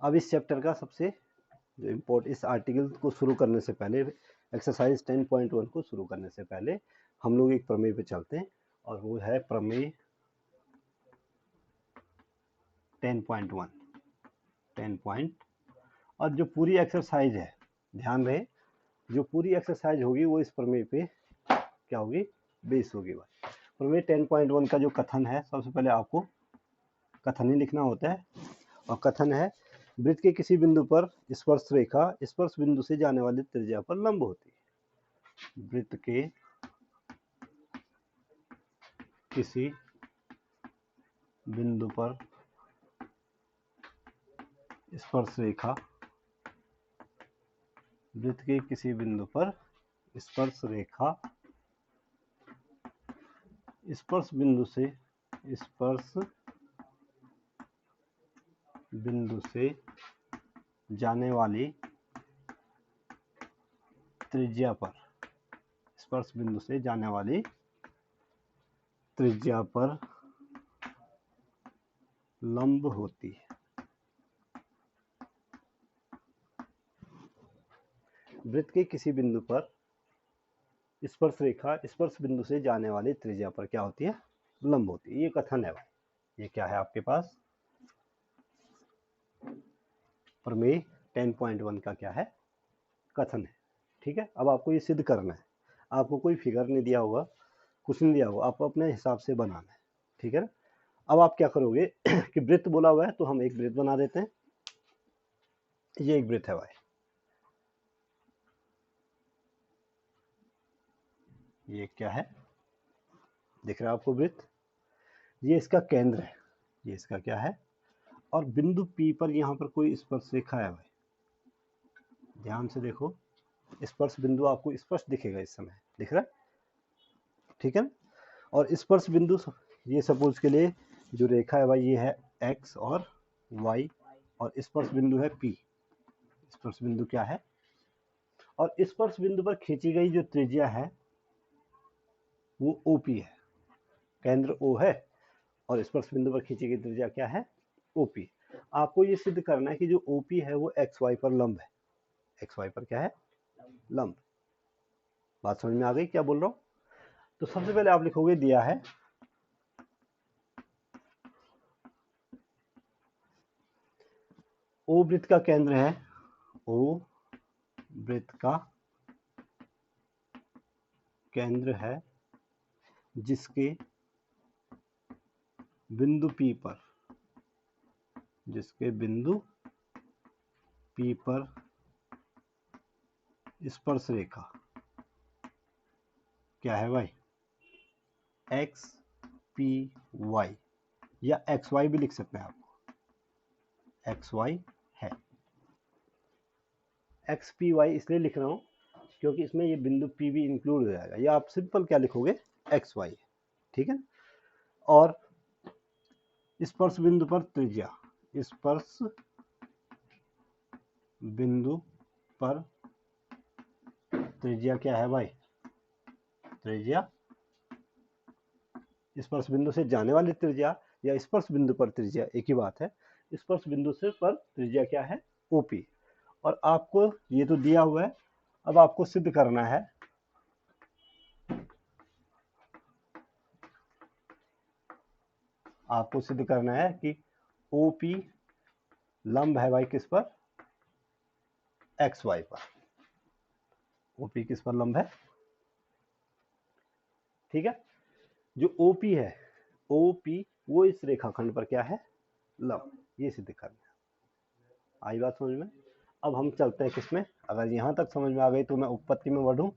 अब इस चैप्टर का सबसे जो इस आर्टिकल को शुरू करने से पहले, एक्सरसाइज 10.1 को शुरू करने से पहले हम लोग एक प्रमेय पे चलते हैं, और वो है प्रमेय 10.1। और जो पूरी एक्सरसाइज है, ध्यान रहे, जो पूरी एक्सरसाइज होगी वो इस प्रमेय पे क्या होगी, बेस होगी। प्रमेय 10.1 का जो कथन है, सबसे पहले आपको कथन ही लिखना होता है, और कथन है वृत्त के किसी बिंदु पर स्पर्श रेखा स्पर्श बिंदु से जाने वाली त्रिज्या पर लंब होती है। वृत्त के किसी बिंदु पर स्पर्श रेखा वृत्त के किसी बिंदु पर स्पर्श रेखा स्पर्श बिंदु से जाने वाली त्रिज्या पर स्पर्श बिंदु से जाने वाली त्रिज्या पर लंब होती है। वृत्त के किसी बिंदु पर स्पर्श रेखा स्पर्श बिंदु से जाने वाली त्रिज्या पर क्या होती है, लंब होती है। ये कथन है भाई। ये क्या है आपके पास, प्रमेय 10.1 का क्या है, कथन है। ठीक है, अब आपको ये सिद्ध करना है। आपको कोई फिगर नहीं दिया होगा, कुछ नहीं दिया होगा, आपको अपने हिसाब से बनाना है। ठीक है ना। अब आप क्या करोगे कि वृत्त बोला हुआ है तो हम एक वृत्त बना देते हैं। ये एक वृत्त है भाई, ये क्या है, दिख रहा है आपको वृत्त, ये इसका केंद्र है, ये इसका क्या है, और बिंदु P पर यहाँ पर कोई स्पर्श रेखा है भाई। ध्यान से देखो, स्पर्श बिंदु आपको स्पष्ट दिखेगा, इस समय दिख रहा है, ठीक है ना। और स्पर्श बिंदु, ये सपोज के लिए जो रेखा है भाई, ये है x और y, और स्पर्श बिंदु है P। स्पर्श बिंदु क्या है, और स्पर्श बिंदु पर खींची गई जो त्रिज्या है वो OP है। केंद्र O है और स्पर्श बिंदु पर खींची गई त्रिज्या क्या है, OP। आपको ये सिद्ध करना है कि जो OP है वो XY पर लंब है। XY पर क्या है, लंब। बात समझ में आ गई क्या बोल रहा हूँ। तो सबसे पहले आप लिखोगे, दिया है O वृत्त का केंद्र है, O वृत्त का केंद्र है जिसके बिंदु P पर स्पर्श रेखा क्या है भाई, XPY, या XY भी लिख सकते हैं आप, XY है। XPY इसलिए लिख रहा हूं क्योंकि इसमें ये बिंदु P भी इंक्लूड हो जाएगा, या आप सिंपल क्या लिखोगे, XY, ठीक है। और स्पर्श बिंदु पर त्रिज्या, स्पर्श बिंदु पर त्रिज्या क्या है भाई, त्रिज्या स्पर्श बिंदु से जाने वाली त्रिज्या या स्पर्श बिंदु पर त्रिज्या एक ही बात है। स्पर्श बिंदु से पर त्रिज्या क्या है, OP। और आपको ये तो दिया हुआ है, अब आपको सिद्ध करना है कि OP लंब है भाई किस पर, XY पर। OP किस पर लंब है, ठीक है। जो OP है, OP वो इस रेखाखंड पर क्या है, लंब। ये सिद्ध करना है। आई बात समझ में। अब हम चलते हैं किसमें, अगर यहां तक समझ में आ गई तो मैं उत्पत्ति में बढ़ूं।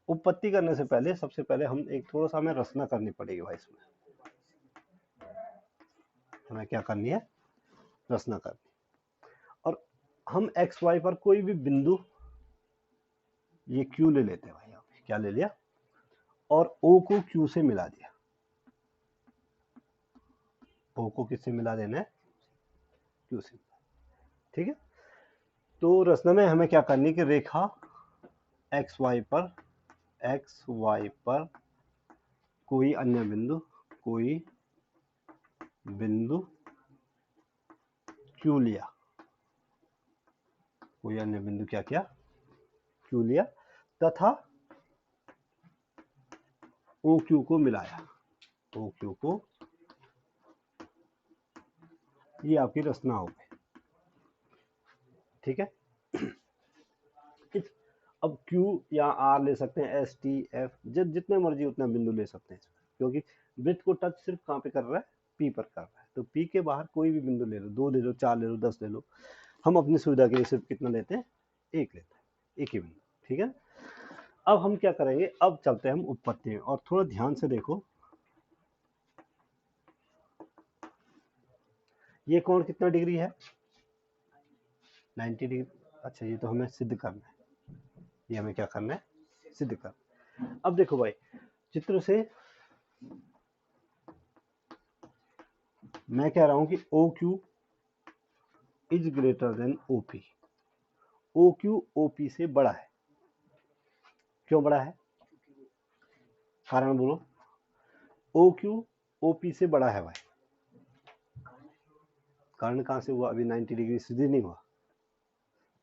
उत्पत्ति करने से पहले सबसे पहले हम एक थोड़ा सा हमें रचना करनी पड़ेगी भाई। इसमें हमें क्या करनी है, रचना करनी। और हम XY पर कोई भी बिंदु, ये Q ले लेते हैं भाई, यहाँ पे क्या ले लिया, और O को Q से मिला दिया। O को किससे मिला देना है, Q से, ठीक है। तो रचना में हमें क्या करनी है कि रेखा XY पर कोई अन्य बिंदु Q लिया, कोई अन्य बिंदु क्या किया, क्यू लिया तथा ओ क्यू को मिलाया, ओ क्यू को, ये आपकी रचना हो गई। ठीक है, अब Q या R ले सकते हैं, S T F, जितने मर्जी उतना बिंदु ले सकते हैं, क्योंकि वृत्त को टच सिर्फ कहाँ पे कर रहा है, P पर कर रहा है। तो P के बाहर कोई भी बिंदु ले लो, 2 ले लो, 4 ले लो, 10 ले लो, हम अपनी सुविधा के लिए सिर्फ कितना लेते हैं, 1 लेते हैं, एक ही बिंदु। ठीक है, अब हम क्या करेंगे, अब चलते हैं हम उत्पत्ति में, और थोड़ा ध्यान से देखो, ये कोण कितना डिग्री है, 90 डिग्री। अच्छा, ये तो हमें सिद्ध करना है, ये हमें क्या करना है, सिद्ध करना। अब देखो भाई, चित्र से मैं कह रहा हूं कि OQ is greater than OP, OQ OP से बड़ा है। क्यों बड़ा है, कारण बोलो। OQ OP से बड़ा है भाई, कारण कहां से हुआ, अभी 90 डिग्री सिद्ध नहीं हुआ,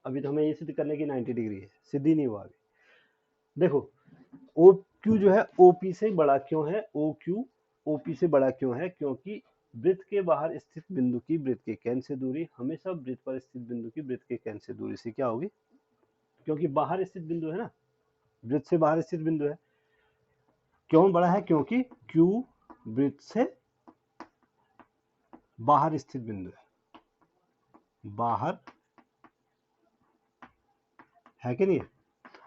अभी तो हमें ये सिद्ध करने की 90 डिग्री है, सिद्ध ही नहीं हुआ अभी। देखो, OQ जो है OP से बड़ा क्यों है, OQ OP से बड़ा क्यों है, क्योंकि वृत्त के बाहर स्थित बिंदु की वृत्त के केंद्र से दूरी हमेशा वृत्त पर स्थित बिंदु की वृत्त के केंद्र से दूरी से क्या होगी, क्योंकि बाहर स्थित बिंदु है ना, वृत्त से बाहर स्थित बिंदु है। क्यों बड़ा है, क्योंकि Q वृत्त से बाहर स्थित बिंदु है, बाहर है कि नहीं है।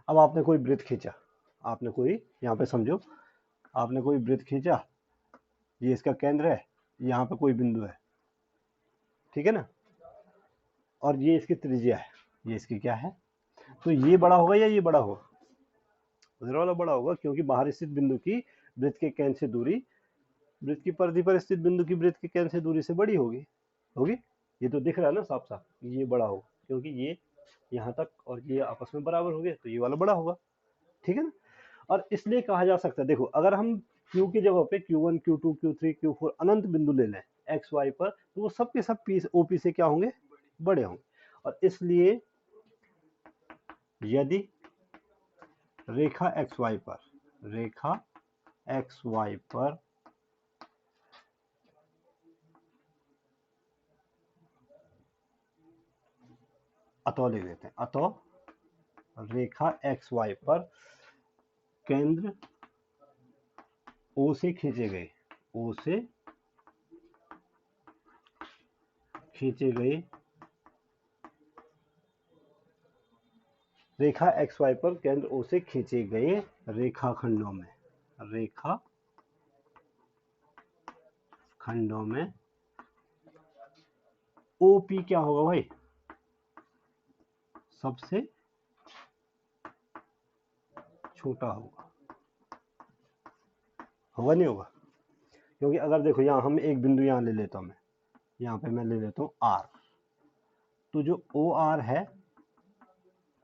अब आपने कोई वृत्त खींचा, आपने कोई, यहाँ पे समझो, आपने कोई वृत्त खींचा, ये इसका केंद्र है, यहाँ पे कोई बिंदु है, ठीक है ना, और ये इसकी त्रिज्या है, ये इसकी क्या है, तो ये बड़ा होगा या ये बड़ा होगा, उधर वाला बड़ा होगा, क्योंकि बाहर स्थित बिंदु की वृत्त के केंद्र से दूरी वृत्त की परिधि पर स्थित बिंदु की वृत्त के केंद्र से दूरी से बड़ी होगी, ये तो दिख रहा है ना साफ साफ, ये बड़ा होगा, क्योंकि ये यहाँ तक और ये आपस में बराबर हो गए, तो ये वाला बड़ा होगा। ठीक है ना, और इसलिए कहा जा सकता है, देखो अगर हम Q की जगह पे Q1 Q2 Q3 Q4 अनंत बिंदु ले लें एक्स वाई पर, तो वो सब के सब OP से क्या होंगे, बड़े होंगे, और इसलिए यदि रेखा XY पर अतः लिख देते हैं, अतः रेखा XY पर केंद्र O से खींचे गए रेखा XY पर केंद्र O से खींचे गए रेखाखंडों में OP क्या होगा भाई, सबसे छोटा होगा नहीं होगा, क्योंकि अगर देखो यहाँ हम एक बिंदु यहाँ ले लेता हूँ, मैं यहाँ पे मैं ले लेता हूँ R, तो जो OR है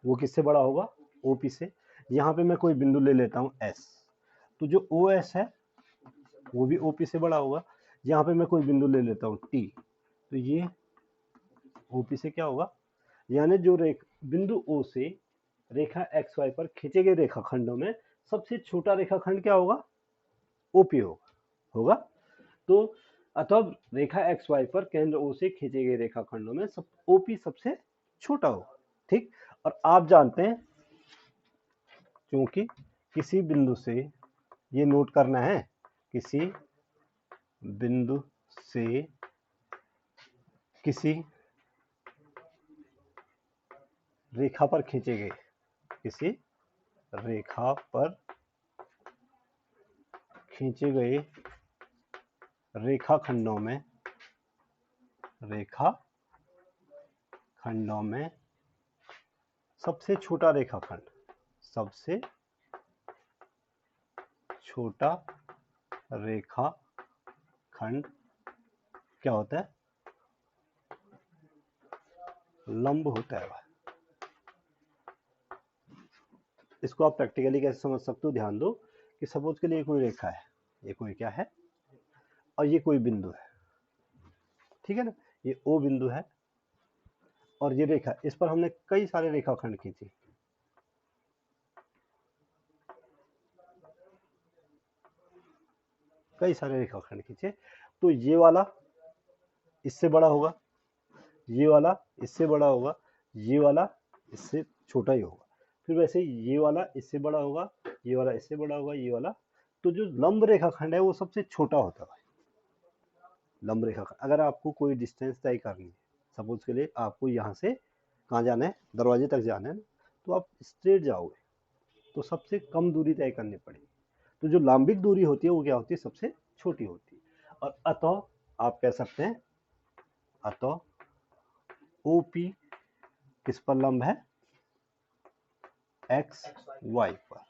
वो किससे बड़ा होगा, OP से। यहाँ पे मैं कोई बिंदु ले लेता हूँ S, तो जो OS है वो भी OP से बड़ा होगा। यहाँ पे मैं कोई बिंदु ले लेता हूँ T, तो ये OP से क्या होगा, यानी जो बिंदु O से रेखा XY पर खींचे गए रेखाखंडों में सबसे छोटा रेखाखंड क्या होगा, OP होगा। तो अतः रेखा XY पर केंद्र O से खींचे गए रेखाखंडों में OP सबसे छोटा होगा। ठीक, और आप जानते हैं, क्योंकि किसी बिंदु से, ये नोट करना है, किसी बिंदु से किसी रेखा पर खींचे गए, किसी रेखा पर खींचे गए रेखाखंडों में सबसे छोटा रेखाखंड क्या होता है, लंब होता है। इसको आप प्रैक्टिकली कैसे समझ सकते हो, ध्यान दो कि सपोज के लिए कोई रेखा है, ये कोई क्या है, और ये कोई बिंदु है, ठीक है ना, ये O बिंदु है और ये रेखा, इस पर हमने कई सारे रेखाखंड खींचे, कई सारे रेखाखंड खींचे, तो ये वाला इससे बड़ा होगा, ये वाला इससे बड़ा होगा, ये वाला इससे छोटा ही होगा, फिर वैसे ही ये वाला इससे बड़ा होगा, ये वाला इससे बड़ा होगा, ये वाला, तो जो लंब रेखाखंड है वो सबसे छोटा होता है। लंब रेखाखंड, अगर आपको कोई डिस्टेंस तय करनी है, सपोज के लिए आपको यहाँ से कहाँ जाना है, दरवाजे तक जाना है ना, तो आप स्ट्रेट जाओगे तो सबसे कम दूरी तय करनी पड़ेगी, तो जो लंबिक दूरी होती है वो क्या होती है, सबसे छोटी होती है। और अतः आप कह सकते हैं, अतः OP किस पर लंब है, एक्स वाई पर,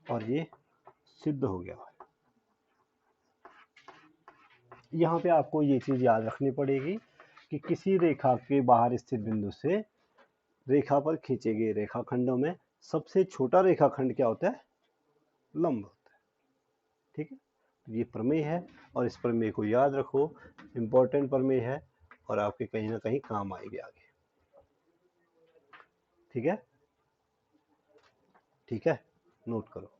और ये सिद्ध हो गया। यहाँ पे आपको ये चीज याद रखनी पड़ेगी कि किसी रेखा के बाहर स्थित बिंदु से रेखा पर खींचे गए रेखाखंडों में सबसे छोटा रेखाखंड क्या होता है, लंब होता है। ठीक है, तो ये प्रमेय है, और इस प्रमेय को याद रखो, इंपॉर्टेंट प्रमेय है और आपके कहीं ना कहीं काम आएगी आगे। ठीक है, ठीक है, नोट करो।